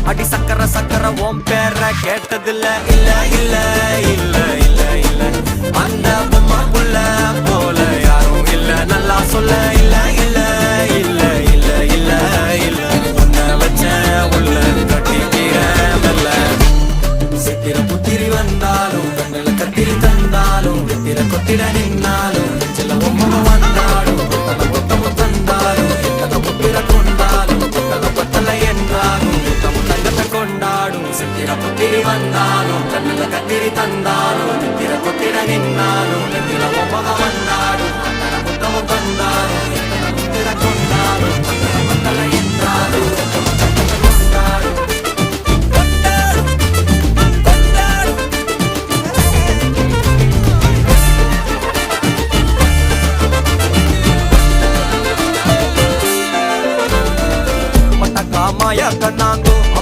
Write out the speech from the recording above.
அடி சக்கர சக்கர ஓம் பேர கேட்டதில்ல இல்ல இல்ல இல்ல இல்ல இல்ல அந்த பொம்மாக்குள்ள போல யாரும் இல்ல நல்லா சொல்ல இல்ல இல்ல இல்ல இல்ல இல்ல இல்ல உன்னை வச்ச உள்ள கட்டிக்கிற மெல்ல சித்திர புத்திரி வந்தாலும் கண்ணுல கத்திரி தந்தாலும் வித்திர கொத்திட நின்னாலும் சில ஒம்ம வந்தாலும் கொத்தமும் தந்தாலும் எத்தனை புத்திர கொண்டாலும் பத்தலை என்றாலும் தங்கத்தை கொண்டாடும் சித்திர புத்திரி வந்தாலும் கண்ணுல கத்திரி தந்தாலும் வித்திர கொத்திட நின்னாலும் சில ஒம்ம வந்தாடும் கொத்தமும் தந்தாலும் எத்தனை புத்திர கொண்டாலும்